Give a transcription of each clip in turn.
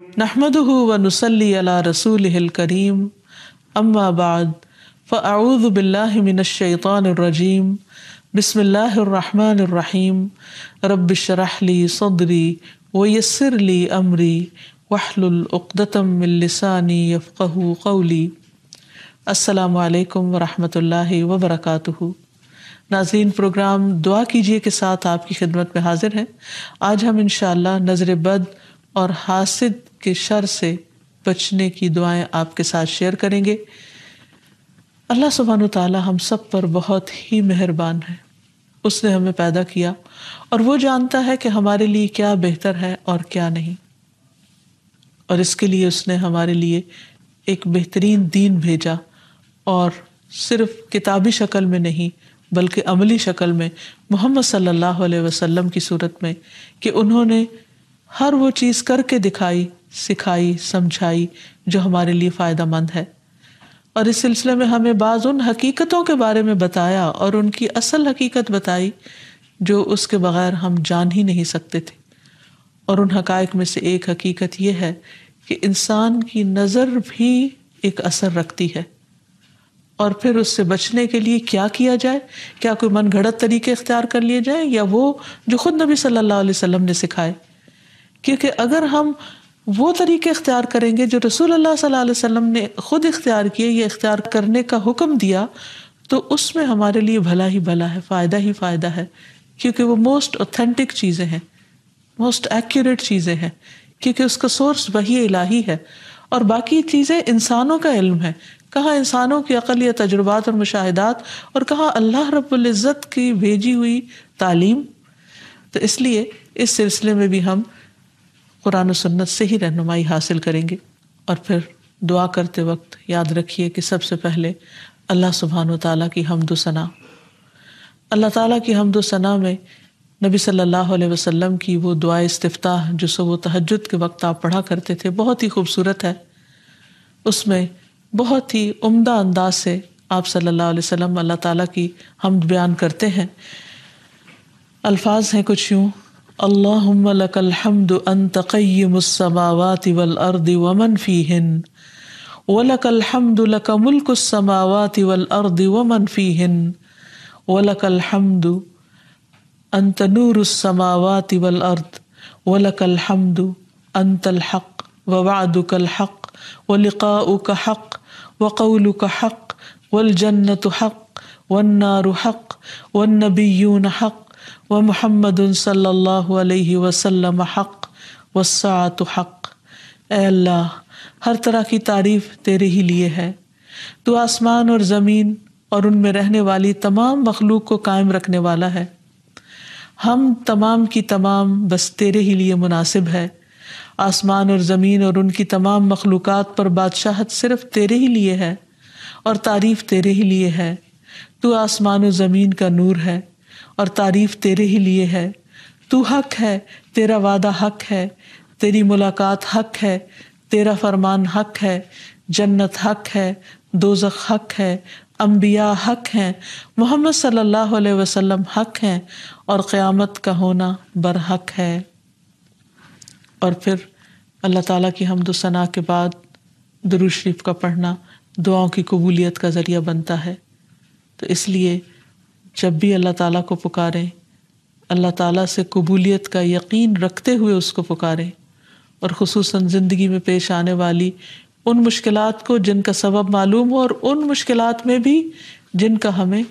نحمده ونصلي على رسوله الكريم اما بعد فاعوذ بالله من الشيطان الرجيم بسم الله الرحمن الرحيم رب اشرح لي صدري ويسر لي امري واحلل عقدة من لساني يفقهوا قولي۔ السلام علیکم ورحمۃ اللہ وبرکاتہ۔ ناظرین، پروگرام دعا کیجیے کے ساتھ آپ کی خدمت میں حاضر ہیں۔ آج ہم انشاءاللہ نظر بد اور حاسد کے شر سے بچنے کی دعائیں آپ کے ساتھ شیئر کریں گے۔ اللہ سبحانہ وتعالی ہم سب پر بہت ہی مہربان ہے۔ اس نے ہمیں پیدا کیا اور وہ جانتا ہے کہ ہمارے لیے کیا بہتر ہے اور کیا نہیں، اور اس کے لیے اس نے ہمارے لیے ایک بہترین دین بھیجا، اور صرف کتابی شکل میں نہیں بلکہ عملی شکل میں محمد صلی اللہ علیہ وسلم کی صورت میں، کہ انہوں نے ہر وہ چیز کر کے دکھائی، سکھائی، سمجھائی جو ہمارے لیے فائدہ مند ہے، اور اس سلسلے میں ہمیں بعض ان حقیقتوں کے بارے میں بتایا اور ان کی اصل حقیقت بتائی جو اس کے بغیر ہم جان ہی نہیں سکتے تھے۔ اور ان حقائق میں سے ایک حقیقت یہ ہے کہ انسان کی نظر بھی ایک اثر رکھتی ہے، اور پھر اس سے بچنے کے لیے کیا کیا جائے، کیا کوئی من گھڑت طریقے اختیار کر لیے جائیں یا وہ جو خود نبی صلی اللہ علیہ وسلم نے سکھائے؟ کیونکہ اگر ہم وہ طریقے اختیار کریں گے جو رسول اللہ صلی اللہ علیہ وسلم نے خود اختیار کیے یا اختیار کرنے کا حکم دیا، تو اس میں ہمارے لیے بھلا ہی بھلا ہے، فائدہ ہی فائدہ ہے، کیونکہ وہ موسٹ اوتھینٹک چیزیں ہیں، موسٹ ایکوریٹ چیزیں ہیں، کیونکہ اس کا سورس وحی الہی ہے، اور باقی چیزیں انسانوں کا علم ہے۔ کہاں انسانوں کی عقل یا تجربات اور مشاہدات، اور کہاں اللہ رب العزت کی بھیجی ہوئی تعلیم۔ تو اس لیے اس سلسلے میں بھی ہم قرآن و سنت سے ہی رہنمائی حاصل کریں گے۔ اور پھر دعا کرتے وقت یاد رکھیے کہ سب سے پہلے اللہ سبحانہ وتعالیٰ کی حمد و ثنا، اللہ تعالیٰ کی حمد و ثنا میں نبی صلی اللہ علیہ وسلم کی وہ دعائے استفتاح جو صبح و تہجد کے وقت آپ پڑھا کرتے تھے بہت ہی خوبصورت ہے۔ اس میں بہت ہی عمدہ انداز سے آپ صلی اللہ علیہ وسلم اللہ تعالیٰ کی حمد بیان کرتے ہیں۔ الفاظ ہیں کچھ یوں: اللہم لک الحمد انت قیم السماوات والارض ومن فیہن، ولک الحمد لک ملک السماوات والارض ومن فیہن، ولک الحمد انت نور السماوات والارض، ولک الحمد انت الحق ووعدک الحق ولقاؤک حق وقولک حق والجنۃ حق والنار حق والنبیون حق ومحمد صلی اللہ علیہ وسلم حق والساعۃ حق۔ اے اللہ، ہر طرح کی تعریف تیرے ہی لیے ہے۔ تو آسمان اور زمین اور ان میں رہنے والی تمام مخلوق کو قائم رکھنے والا ہے۔ ہم تمام کی تمام بس تیرے ہی لیے مناسب ہے۔ آسمان اور زمین اور ان کی تمام مخلوقات پر بادشاہت صرف تیرے ہی لیے ہے اور تعریف تیرے ہی لیے ہے۔ تو آسمان و زمین کا نور ہے اور تعریف تیرے ہی لیے ہے۔ تو حق ہے، تیرا وعدہ حق ہے، تیری ملاقات حق ہے، تیرا فرمان حق ہے، جنت حق ہے، دوزخ حق ہے، انبیاء حق ہیں، محمد صلی اللہ علیہ وسلم حق ہیں، اور قیامت کا ہونا برحق ہے۔ اور پھر اللہ تعالیٰ کی حمد و ثنا کے بعد درود شریف کا پڑھنا دعاؤں کی قبولیت کا ذریعہ بنتا ہے۔ تو اس لیے جب بھی اللہ تعالیٰ کو پکاریں، اللہ تعالیٰ سے قبولیت کا یقین رکھتے ہوئے اس کو پکاریں، اور خصوصاً زندگی میں پیش آنے والی ان مشکلات کو جن کا سبب معلوم ہو، اور ان مشکلات میں بھی جن کا ہمیں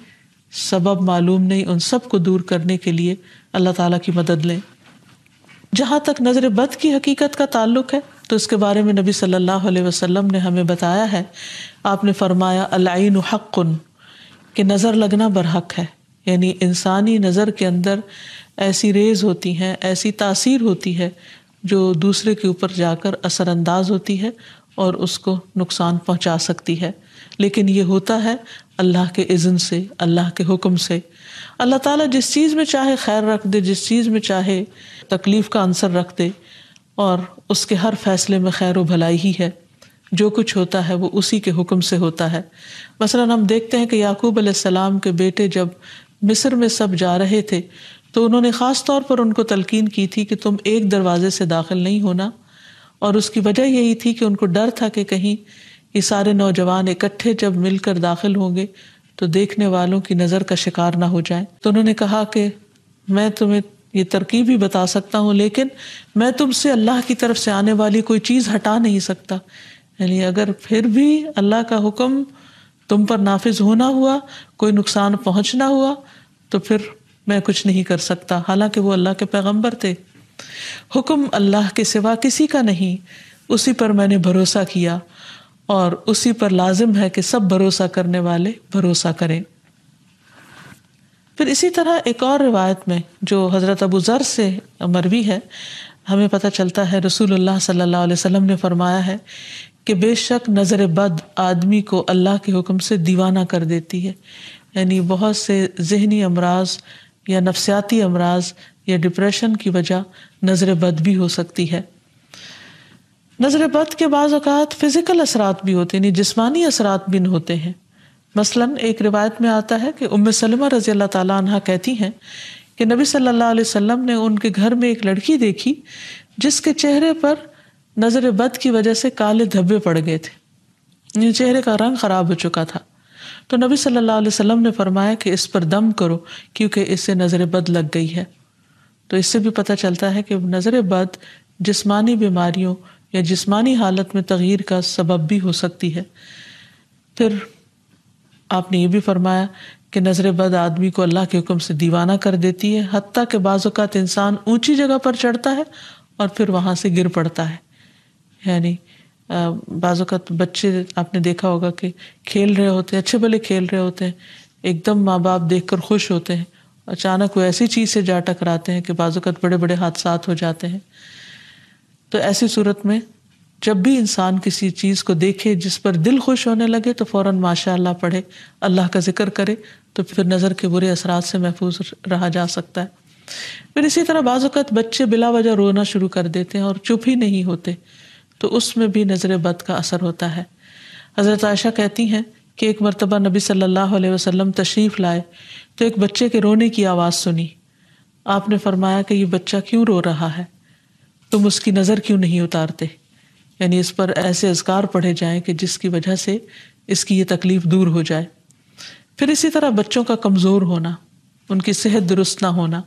سبب معلوم نہیں، ان سب کو دور کرنے کے لیے اللہ تعالیٰ کی مدد لیں۔ جہاں تک نظر بد کی حقیقت کا تعلق ہے تو اس کے بارے میں نبی صلی اللہ علیہ وسلم نے ہمیں بتایا ہے۔ آپ نے فرمایا العین حق، کہ نظر لگنا برحق ہے، یعنی انسانی نظر کے اندر ایسی ریز ہوتی ہیں، ایسی تاثیر ہوتی ہے جو دوسرے کے اوپر جا کر اثر انداز ہوتی ہے اور اس کو نقصان پہنچا سکتی ہے، لیکن یہ ہوتا ہے اللہ کے اذن سے، اللہ کے حکم سے۔ اللہ تعالیٰ جس چیز میں چاہے خیر رکھ دے، جس چیز میں چاہے تکلیف کا عنصر رکھ دے، اور اس کے ہر فیصلے میں خیر و بھلائی ہی ہے۔ جو کچھ ہوتا ہے وہ اسی کے حکم سے ہوتا ہے۔ مثلاً ہم دیکھتے ہیں کہ یعقوب علیہ السلام کے بیٹے جب مصر میں سب جا رہے تھے تو انہوں نے خاص طور پر ان کو تلقین کی تھی کہ تم ایک دروازے سے داخل نہیں ہونا، اور اس کی وجہ یہی تھی کہ ان کو ڈر تھا کہ کہیں یہ سارے نوجوان اکٹھے جب مل کر داخل ہوں گے تو دیکھنے والوں کی نظر کا شکار نہ ہو جائیں۔ تو انہوں نے کہا کہ میں تمہیں یہ ترکیب بھی بتا سکتا ہوں، لیکن میں تم سے اللہ کی طرف سے آنے والی کوئی چیز ہٹا نہیں سکتا، یعنی اگر پھر بھی اللہ کا حکم تم پر نافذ ہونا ہوا، کوئی نقصان پہنچنا ہوا، تو پھر میں کچھ نہیں کر سکتا، حالانکہ وہ اللہ کے پیغمبر تھے۔ حکم اللہ کے سوا کسی کا نہیں، اسی پر میں نے بھروسہ کیا اور اسی پر لازم ہے کہ سب بھروسہ کرنے والے بھروسہ کریں۔ پھر اسی طرح ایک اور روایت میں جو حضرت ابو ذر سے مروی ہے، ہمیں پتہ چلتا ہے رسول اللہ صلی اللہ علیہ وسلم نے فرمایا ہے کہ بے شک نظر بد آدمی کو اللہ کے حکم سے دیوانہ کر دیتی ہے، یعنی بہت سے ذہنی امراض یا نفسیاتی امراض یا ڈپریشن کی وجہ نظر بد بھی ہو سکتی ہے۔ نظر بد کے بعض اوقات فزیکل اثرات بھی ہوتے ہیں، یعنی جسمانی اثرات بھی ہوتے ہیں۔ مثلاً ایک روایت میں آتا ہے کہ ام سلمہ رضی اللہ تعالیٰ عنہا کہتی ہیں کہ نبی صلی اللہ علیہ وسلم نے ان کے گھر میں ایک لڑکی دیکھی جس کے چہرے پر نظر بد کی وجہ سے کالے دھبے پڑ گئے تھے، یعنی چہرے کا رنگ خراب ہو چکا تھا۔ تو نبی صلی اللہ علیہ وسلم نے فرمایا کہ اس پر دم کرو کیونکہ اس سے نظر بد لگ گئی ہے۔ تو اس سے بھی پتہ چلتا ہے کہ نظر بد جسمانی بیماریوں یا جسمانی حالت میں تغییر کا سبب بھی ہو سکتی ہے۔ پھر آپ نے یہ بھی فرمایا کہ نظر بد آدمی کو اللہ کے حکم سے دیوانہ کر دیتی ہے، حتیٰ کہ بعض اوقات انسان اونچی جگہ پر چڑھتا ہے اور پھر وہاں سے گر پڑتا ہے۔ یعنی بعض اوقات بچے آپ نے دیکھا ہوگا کہ کھیل رہے ہوتے ہیں، اچھے بھلے کھیل رہے ہوتے ہیں، ایک دم ماں باپ دیکھ کر خوش ہوتے ہیں، اچانک وہ ایسی چیز سے جا ٹکراتے ہیں کہ بعض اوقات بڑے بڑے حادثات ہو جاتے ہیں۔ تو ایسی صورت میں جب بھی انسان کسی چیز کو دیکھے جس پر دل خوش ہونے لگے تو فوراً ماشاء اللہ پڑھے، اللہ کا ذکر کرے، تو پھر نظر کے برے اثرات سے محفوظ رہا جا سکتا ہے۔ پھر اسی طرح بعض اوقات بچے بلا وجہ رونا شروع کر دیتے ہیں اور چپ ہی نہیں ہوتے، تو اس میں بھی نظر بد کا اثر ہوتا ہے۔ حضرت عائشہ کہتی ہیں کہ ایک مرتبہ نبی صلی اللہ علیہ وسلم تشریف لائے تو ایک بچے کے رونے کی آواز سنی۔ آپ نے فرمایا کہ یہ بچہ کیوں رو رہا ہے، تم اس کی نظر کیوں نہیں اتارتے، یعنی اس پر ایسے اذکار پڑھے جائیں کہ جس کی وجہ سے اس کی یہ تکلیف دور ہو جائے۔ پھر اسی طرح بچوں کا کمزور ہونا، ان کی صحت درست نہ ہونا۔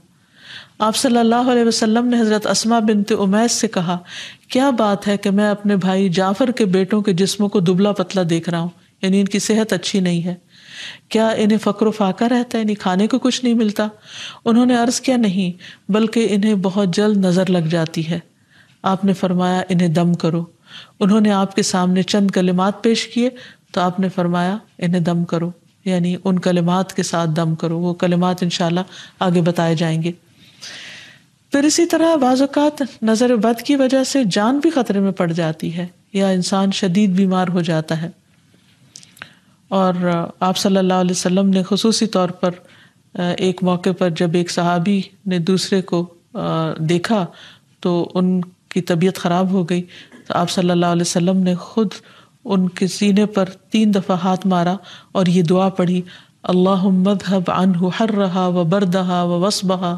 آپ صلی اللہ علیہ وسلم نے حضرت اسماء بنت امیس سے کہا، کیا بات ہے کہ میں اپنے بھائی جعفر کے بیٹوں کے جسموں کو دبلا پتلا دیکھ رہا ہوں، یعنی ان کی صحت اچھی نہیں ہے، کیا انہیں فقر و فاقہ رہتا ہے، یعنی کھانے کو کچھ نہیں ملتا؟ انہوں نے عرض کیا نہیں، بلکہ انہیں بہت جلد نظر لگ جاتی ہے۔ آپ نے فرمایا انہیں دم کرو۔ انہوں نے آپ کے سامنے چند کلمات پیش کیے تو آپ نے فرمایا انہیں دم کرو، یعنی ان کلمات کے ساتھ دم کرو۔ وہ کلمات انشاءاللہ آگے بتائے جائیں گے۔ پھر اسی طرح بعض اوقات نظر بد کی وجہ سے جان بھی خطرے میں پڑ جاتی ہے یا انسان شدید بیمار ہو جاتا ہے۔ اور آپ صلی اللہ علیہ وسلم نے خصوصی طور پر ایک موقع پر جب ایک صحابی نے دوسرے کو دیکھا تو ان کی طبیعت خراب ہو گئی، تو آپ صلی اللہ علیہ وسلم نے خود ان کے سینے پر 3 دفعہ ہاتھ مارا اور یہ دعا پڑھی، اللہم اذھب عنہ حرہا و بردہا و وصبہا،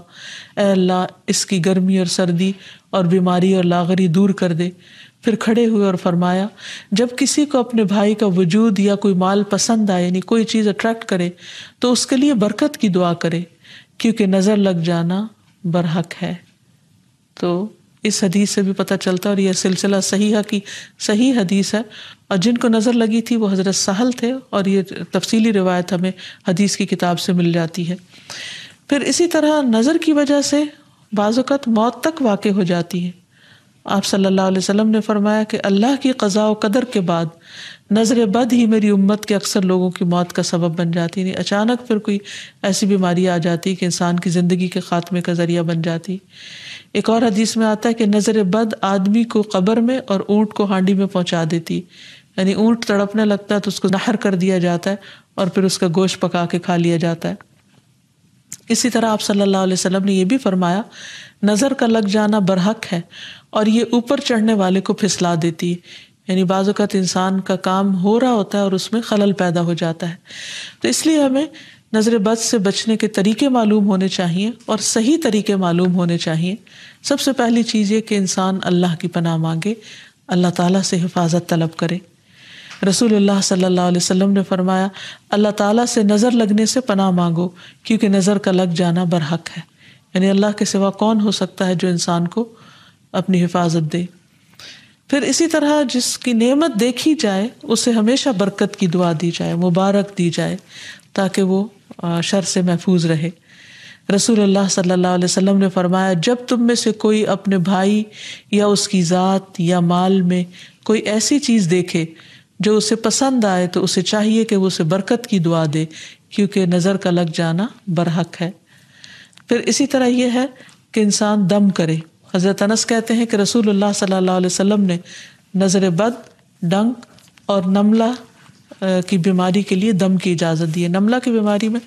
اے اللہ اس کی گرمی اور سردی اور بیماری اور لاغری دور کر دے۔ پھر کھڑے ہوئے اور فرمایا، جب کسی کو اپنے بھائی کا وجود یا کوئی مال پسند آئے، یعنی کوئی چیز اٹریکٹ کرے، تو اس کے لیے برکت کی دعا کرے، کیونکہ نظر لگ جانا برحق ہے۔ تو اس حدیث سے بھی پتہ چلتا، اور یہ سلسلہ صحیحہ کی صحیح حدیث ہے، اور جن کو نظر لگی تھی وہ حضرت سہل تھے، اور یہ تفصیلی روایت ہمیں حدیث کی کتاب سے مل جاتی ہے۔ پھر اسی طرح نظر کی وجہ سے بعض اوقات موت تک واقع ہو جاتی ہے۔ آپ صلی اللہ علیہ وسلم نے فرمایا کہ اللہ کی قضاء و قدر کے بعد نظر بد ہی میری امت کے اکثر لوگوں کی موت کا سبب بن جاتی ہے، اچانک پھر کوئی ایسی بیماری آ جاتی کہ انسان کی زندگی کے خاتمے کا ذریعہ بن جاتی۔ ایک اور حدیث میں آتا ہے کہ نظر بد آدمی کو قبر میں اور اونٹ کو ہانڈی میں پہنچا دیتی، یعنی اونٹ تڑپنے لگتا ہے تو اس کو نحر کر دیا جاتا ہے اور پھر اس کا گوشت پکا کے کھا لیا جاتا ہے۔ اسی طرح آپ صلی اللہ علیہ وسلم نے یہ بھی فرمایا، نظر کا لگ جانا برحق ہے اور یہ اوپر چڑھنے والے کو پھسلا دیتی ہے، یعنی بعض اوقات انسان کا کام ہو رہا ہوتا ہے اور اس میں خلل پیدا ہو جاتا ہے۔ تو اس لیے ہمیں نظر بد سے بچنے کے طریقے معلوم ہونے چاہیے اور صحیح طریقے معلوم ہونے چاہیے۔ سب سے پہلی چیز یہ کہ انسان اللہ کی پناہ مانگے، اللہ تعالیٰ سے حفاظت طلب کرے۔ رسول اللہ صلی اللہ علیہ وسلم نے فرمایا اللہ تعالیٰ سے نظر لگنے سے پناہ مانگو، کیونکہ نظر کا لگ جانا برحق ہے، یعنی اللہ کے سوا کون ہو سکتا ہے جو انسان کو اپنی حفاظت دے۔ پھر اسی طرح جس کی نعمت دیکھی جائے اسے ہمیشہ برکت کی دعا دی جائے، مبارک دی جائے، تاکہ وہ شر سے محفوظ رہے۔ رسول اللہ صلی اللہ علیہ وسلم نے فرمایا جب تم میں سے کوئی اپنے بھائی یا اس کی ذات یا مال میں کوئی ایسی چیز دیکھے جو اسے پسند آئے تو اسے چاہیے کہ وہ اسے برکت کی دعا دے، کیونکہ نظر کا لگ جانا برحق ہے۔ پھر اسی طرح یہ ہے کہ انسان دم کرے۔ حضرت انس کہتے ہیں کہ رسول اللہ صلی اللہ علیہ وسلم نے نظر بد، ڈنک اور نملہ کی بیماری کے لیے دم کی اجازت دی ہے۔ نملہ کی بیماری میں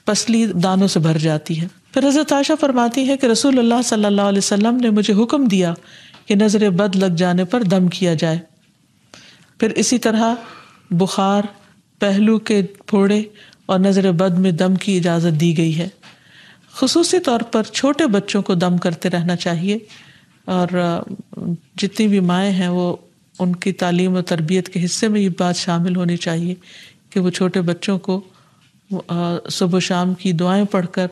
پسلی دانوں سے بھر جاتی ہے۔ پھر حضرت عائشہ فرماتی ہے کہ رسول اللہ صلی اللہ علیہ وسلم نے مجھے حکم دیا کہ نظر بد لگ جانے پر دم کیا جائے۔ پھر اسی طرح بخار، پہلو کے پھوڑے اور نظر بد میں دم کی اجازت دی گئی ہے۔ خصوصی طور پر چھوٹے بچوں کو دم کرتے رہنا چاہیے، اور جتنی بھی مائیں ہیں وہ ان کی تعلیم و تربیت کے حصے میں یہ بات شامل ہونی چاہیے کہ وہ چھوٹے بچوں کو صبح و شام کی دعائیں پڑھ کر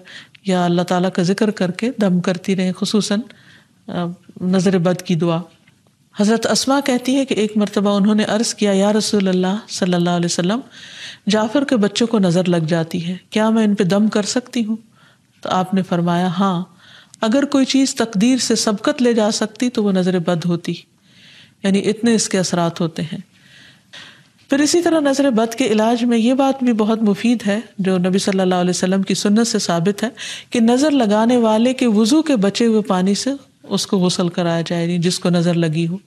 یا اللہ تعالیٰ کا ذکر کر کے دم کرتی رہیں، خصوصاً نظر بد کی دعا۔ حضرت اسماء کہتی ہے کہ ایک مرتبہ انہوں نے عرض کیا یا رسول اللہ صلی اللہ علیہ وسلم، جعفر کے بچوں کو نظر لگ جاتی ہے، کیا میں ان پہ دم کر سکتی ہوں؟ تو آپ نے فرمایا ہاں، اگر کوئی چیز تقدیر سے سبقت لے جا سکتی تو وہ نظر بد ہوتی، یعنی اتنے اس کے اثرات ہوتے ہیں۔ پھر اسی طرح نظر بد کے علاج میں یہ بات بھی بہت مفید ہے جو نبی صلی اللہ علیہ وسلم کی سنت سے ثابت ہے کہ نظر لگانے والے کے وضو کے بچے ہوئے پانی سے اس کو غسل کرایا جائے، یعنی جس کو نظر لگی ہو۔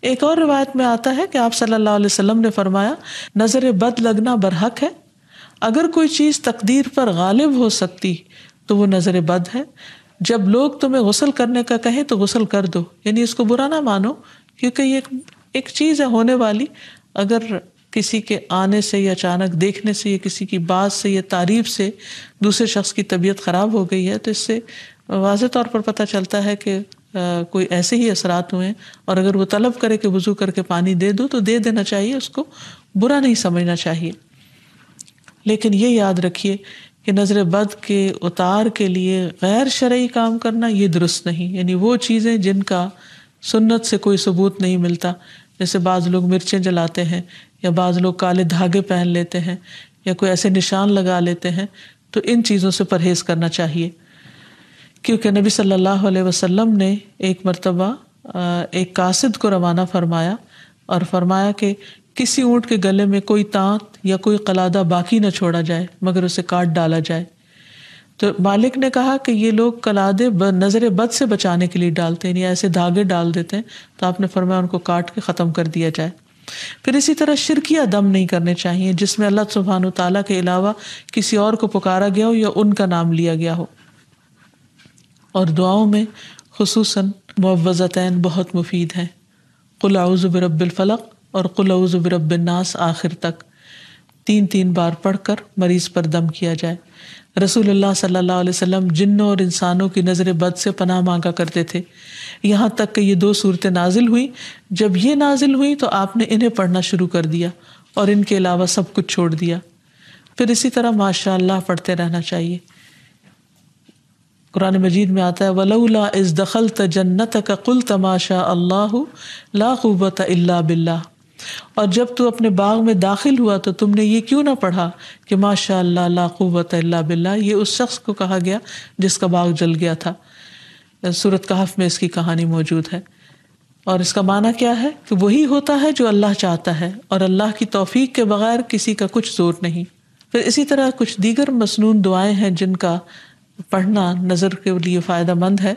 ایک اور روایت میں آتا ہے کہ آپ صلی اللہ علیہ وسلم نے فرمایا نظر بد لگنا برحق ہے، اگر کوئی چیز تقدیر پر غالب ہو سکتی تو وہ نظر بد ہے۔ جب لوگ تمہیں غسل کرنے کا کہیں تو غسل کر دو، یعنی اس کو برا نہ مانو، کیونکہ یہ ایک چیز ہے ہونے والی۔ اگر کسی کے آنے سے یا اچانک دیکھنے سے یا کسی کی بات سے یا تعریف سے دوسرے شخص کی طبیعت خراب ہو گئی ہے تو اس سے واضح طور پر پتہ چلتا ہے کہ کوئی ایسے ہی اثرات ہوئے ہیں، اور اگر وہ طلب کرے کہ وضو کر کے پانی دے دو تو دے دینا چاہیے، اس کو برا نہیں سمجھنا چاہیے۔ لیکن یہ یاد رکھیے کہ نظر بد کے اتار کے لیے غیر شرعی کام کرنا یہ درست نہیں، یعنی وہ چیزیں جن کا سنت سے کوئی ثبوت نہیں ملتا، جیسے بعض لوگ مرچیں جلاتے ہیں یا بعض لوگ کالے دھاگے پہن لیتے ہیں یا کوئی ایسے نشان لگا لیتے ہیں، تو ان چیزوں سے پرہیز کرنا چاہیے۔ کیونکہ نبی صلی اللہ علیہ وسلم نے ایک مرتبہ ایک قاصد کو روانہ فرمایا اور فرمایا کہ کسی اونٹ کے گلے میں کوئی تانت یا کوئی قلادہ باقی نہ چھوڑا جائے مگر اسے کاٹ ڈالا جائے۔ تو مالک نے کہا کہ یہ لوگ قلادے نظر بد سے بچانے کے لیے ڈالتے ہیں، یعنی ایسے دھاگے ڈال دیتے ہیں، تو آپ نے فرمایا ان کو کاٹ کے ختم کر دیا جائے۔ پھر اسی طرح شرکیہ دم نہیں کرنے چاہیے جس میں اللہ سبحانہ وتعالیٰ کے علاوہ کسی اور کو پکارا گیا ہو یا ان کا نام لیا گیا ہو۔ اور دعاؤں میں خصوصاً معوذتین بہت مفید ہیں، قل اعوذ برب الفلق اور قل اعوذ برب الناس آخر تک 3 بار پڑھ کر مریض پر دم کیا جائے۔ رسول اللہ صلی اللہ علیہ وسلم جنوں اور انسانوں کی نظر بد سے پناہ مانگا کرتے تھے، یہاں تک کہ یہ 2 صورتیں نازل ہوئی۔ جب یہ نازل ہوئی تو آپ نے انہیں پڑھنا شروع کر دیا اور ان کے علاوہ سب کچھ چھوڑ دیا۔ پھر اسی طرح ماشاء اللہ پڑھتے رہنا چاہیے۔ قرآن مجید میں آتا ہے وَلَوْلَا إِذْ دَخَلْتَ جَنَّتَكَ قُلْتَ مَا شَاءَ اللَّهُ لَا قُوَّةَ إِلَّا بِاللَّهِ، اور جب تو اپنے باغ میں داخل ہوا تو تم نے یہ کیوں نہ پڑھا کہ ماشاء اللہ لا قوت الا باللہ۔ یہ اس شخص کو کہا گیا جس کا باغ جل گیا تھا۔ سورۃ کہف میں اس کی کہانی موجود ہے، اور اس کا معنی کیا ہے کہ وہی ہوتا ہے جو اللہ چاہتا ہے، اور اللہ کی توفیق کے بغیر کسی کا کچھ زور نہیں۔ پھر اسی طرح کچھ دیگر مسنون دعائیں ہیں جن کا پڑھنا نظر کے لیے فائدہ مند ہے۔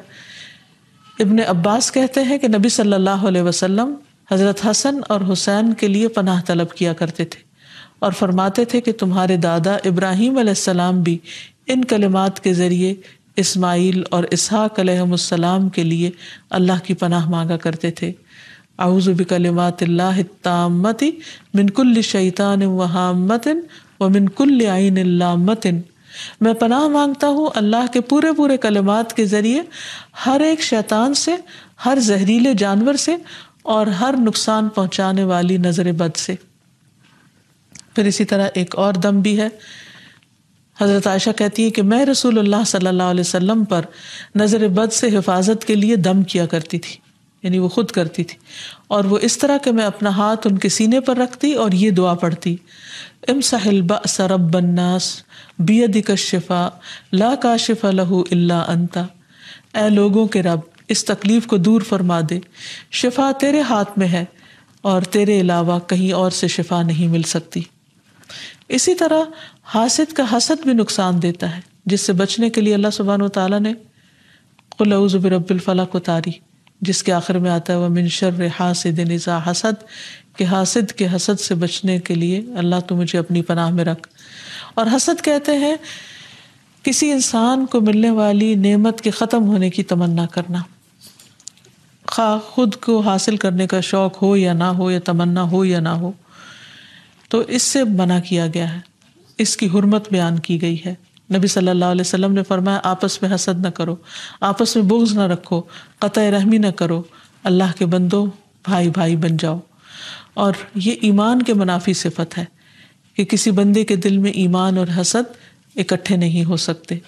ابن عباس کہتے ہیں کہ نبی صلی اللہ علیہ وسلم حضرت حسن اور حسین کے لیے پناہ طلب کیا کرتے تھے اور فرماتے تھے کہ تمہارے دادا ابراہیم علیہ السلام بھی ان کلمات کے ذریعے اسماعیل اور اسحاق علیہم السلام کے لیے اللہ کی پناہ مانگا کرتے تھے۔ اعوذ بکلمات اللہ التامۃ من کل شیطان وہامۃ ومن کل عین لامۃ، میں پناہ مانگتا ہوں اللہ کے پورے پورے کلمات کے ذریعے ہر ایک شیطان سے، ہر زہریلے جانور سے، اور ہر نقصان پہنچانے والی نظر بد سے۔ پھر اسی طرح ایک اور دم بھی ہے، حضرت عائشہ کہتی ہے کہ میں رسول اللہ صلی اللہ علیہ وسلم پر نظر بد سے حفاظت کے لیے دم کیا کرتی تھی، یعنی وہ خود کرتی تھی، اور وہ اس طرح کہ میں اپنا ہاتھ ان کے سینے پر رکھتی اور یہ دعا پڑھتی، امسح البأس رب الناس بیدک الشفاء لا کاشف لہ الا انت، اے لوگوں کے رب اس تکلیف کو دور فرما دے، شفا تیرے ہاتھ میں ہے اور تیرے علاوہ کہیں اور سے شفا نہیں مل سکتی۔ اسی طرح حاسد کا حسد بھی نقصان دیتا ہے، جس سے بچنے کے لیے اللہ سبحانہ وتعالیٰ نے قل اعوذ برب الفلق اتاری، جس کے آخر میں آتا ہے ومن شر حاسد اذا حسد، کہ حاسد کے حسد سے بچنے کے لیے اللہ تو مجھے اپنی پناہ میں رکھ۔ اور حسد کہتے ہیں کسی انسان کو ملنے والی نعمت کے ختم ہونے کی تمنا کرنا، خواہ خود کو حاصل کرنے کا شوق ہو یا نہ ہو، یا تمنا ہو یا نہ ہو، تو اس سے منع کیا گیا ہے، اس کی حرمت بیان کی گئی ہے۔ نبی صلی اللہ علیہ وسلم نے فرمایا آپس میں حسد نہ کرو، آپس میں بغض نہ رکھو، قطع رحمی نہ کرو، اللہ کے بندو بھائی بھائی بن جاؤ۔ اور یہ ایمان کے منافی صفت ہے کہ کسی بندے کے دل میں ایمان اور حسد اکٹھے نہیں ہو سکتے۔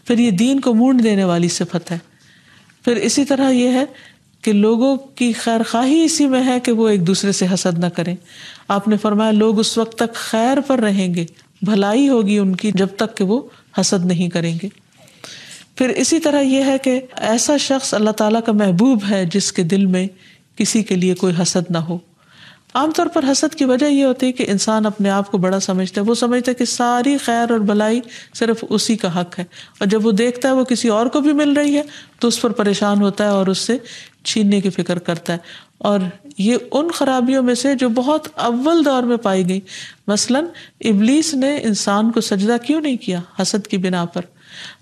پھر یہ دین کو مونڈ دینے والی صفت ہے۔ پھر اسی طرح یہ ہے کہ لوگوں کی خیر خواہی اسی میں ہے کہ وہ ایک دوسرے سے حسد نہ کریں۔ آپ نے فرمایا لوگ اس وقت تک خیر پر رہیں گے، بھلائی ہوگی ان کی، جب تک کہ وہ حسد نہیں کریں گے۔ پھر اسی طرح یہ ہے کہ ایسا شخص اللہ تعالیٰ کا محبوب ہے جس کے دل میں کسی کے لیے کوئی حسد نہ ہو۔ عام طور پر حسد کی وجہ یہ ہوتی ہے کہ انسان اپنے آپ کو بڑا سمجھتا ہے، وہ سمجھتا ہے کہ ساری خیر اور بھلائی صرف اسی کا حق ہے، اور جب وہ دیکھتا ہے وہ کسی اور کو بھی مل رہی ہے تو اس پر پریشان ہوتا ہے اور اس سے چھیننے کی فکر کرتا ہے۔ اور یہ ان خرابیوں میں سے جو بہت اول دور میں پائی گئی، مثلاً ابلیس نے انسان کو سجدہ کیوں نہیں کیا؟ حسد کی بنا پر۔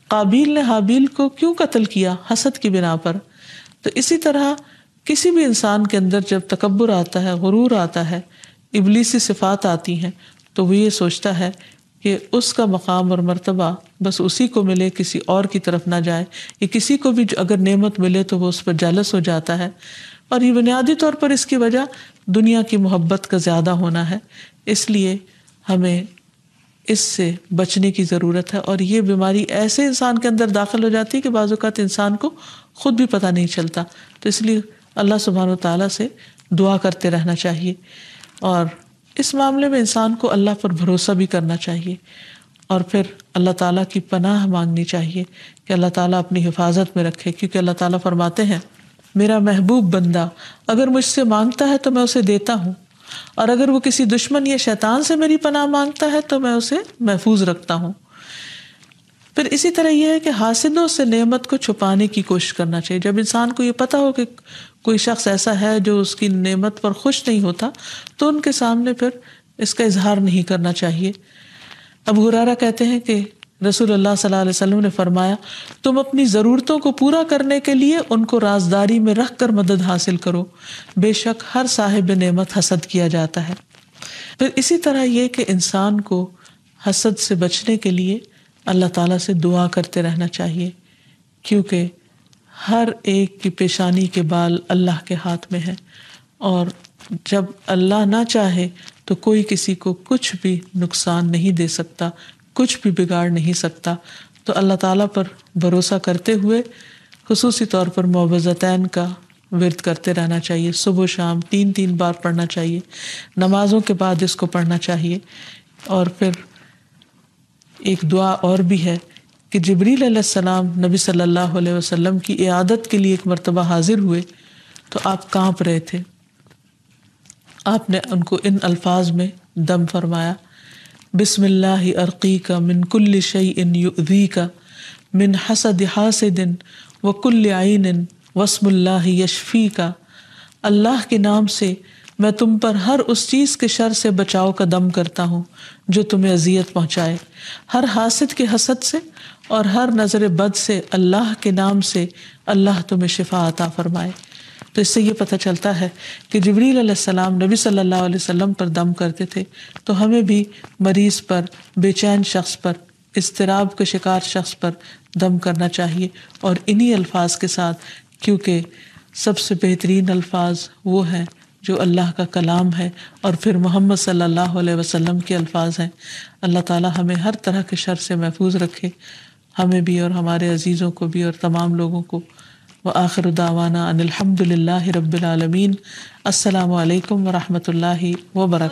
قابیل نے حابیل کو کیوں قتل کیا؟ حسد کی بنا پر۔ تو اسی طرح کسی بھی انسان کے اندر جب تکبر آتا ہے، غرور آتا ہے، ابلیسی صفات آتی ہیں، تو وہ یہ سوچتا ہے کہ اس کا مقام اور مرتبہ بس اسی کو ملے، کسی اور کی طرف نہ جائے، یا کسی کو بھی اگر نعمت ملے تو وہ اس پر جالس ہو جاتا ہے۔ اور یہ بنیادی طور پر اس کی وجہ دنیا کی محبت کا زیادہ ہونا ہے۔ اس لیے ہمیں اس سے بچنے کی ضرورت ہے، اور یہ بیماری ایسے انسان کے اندر داخل ہو جاتی ہے کہ بعض اوقات انسان کو خود بھی پتہ نہیں چلتا۔ تو اس لیے اللہ سبحانہ وتعالیٰ سے دعا کرتے رہنا چاہیے، اور اس معاملے میں انسان کو اللہ پر بھروسہ بھی کرنا چاہیے، اور پھر اللہ تعالیٰ کی پناہ مانگنی چاہیے کہ اللہ تعالیٰ اپنی حفاظت میں رکھے، کیونکہ اللہ تعالیٰ فرماتے ہیں میرا محبوب بندہ اگر مجھ سے مانگتا ہے تو میں اسے دیتا ہوں، اور اگر وہ کسی دشمن یا شیطان سے میری پناہ مانگتا ہے تو میں اسے محفوظ رکھتا ہوں۔ پھر اسی طرح یہ ہے کہ حاسدوں سے نعمت کو چھپانے کی کوشش کرنا چاہیے۔ جب انسان کو یہ پتہ ہو کہ کوئی شخص ایسا ہے جو اس کی نعمت پر خوش نہیں ہوتا تو ان کے سامنے پھر اس کا اظہار نہیں کرنا چاہیے۔ ابو ہریرہ کہتے ہیں کہ رسول اللہ صلی اللہ علیہ وسلم نے فرمایا تم اپنی ضرورتوں کو پورا کرنے کے لیے ان کو رازداری میں رکھ کر مدد حاصل کرو، بے شک ہر صاحب نعمت حسد کیا جاتا ہے۔ پھر اسی طرح یہ کہ انسان کو حسد سے بچنے کے لیے اللہ تعالیٰ سے دعا کرتے رہنا چاہیے، کیونکہ ہر ایک کی پیشانی کے بال اللہ کے ہاتھ میں ہے، اور جب اللہ نہ چاہے تو کوئی کسی کو کچھ بھی نقصان نہیں دے سکتا، کچھ بھی بگاڑ نہیں سکتا۔ تو اللہ تعالیٰ پر بھروسہ کرتے ہوئے خصوصی طور پر معوذتین کا ورد کرتے رہنا چاہیے، صبح و شام 3 بار پڑھنا چاہیے، نمازوں کے بعد اس کو پڑھنا چاہیے۔ اور پھر ایک دعا اور بھی ہے کہ جبریل علیہ السلام نبی صلی اللہ علیہ وسلم کی عیادت کے لیے ایک مرتبہ حاضر ہوئے تو آپ کانپ رہے تھے، آپ نے ان کو ان الفاظ میں دم فرمایا، بسم اللہ ارقیک من کل شیء یؤذیک من حسد حاسد وکل عین واسم اللہ یشفیک، اللہ کے نام سے میں تم پر ہر اس چیز کے شر سے بچاؤ کا دم کرتا ہوں جو تمہیں اذیت پہنچائے، ہر حاسد کے حسد سے اور ہر نظر بد سے اللہ کے نام سے اللہ تمہیں شفا عطا فرمائے۔ تو اس سے یہ پتہ چلتا ہے کہ جبریل علیہ السلام نبی صلی اللہ علیہ وسلم پر دم کرتے تھے، تو ہمیں بھی مریض پر، بے چین شخص پر، اضطراب کے شکار شخص پر دم کرنا چاہیے، اور انہی الفاظ کے ساتھ، کیونکہ سب سے بہترین الفاظ وہ ہیں جو اللہ کا کلام ہے اور پھر محمد صلی اللہ علیہ وسلم کے الفاظ ہیں۔ اللہ تعالیٰ ہمیں ہر طرح کے شر سے محفوظ رکھے، ہمیں بھی اور ہمارے عزیزوں کو بھی اور تمام لوگوں کو۔ وآخر دعوانا ان الحمد للہ رب العالمین۔ السلام علیکم ورحمۃ اللہ وبرکاتہ۔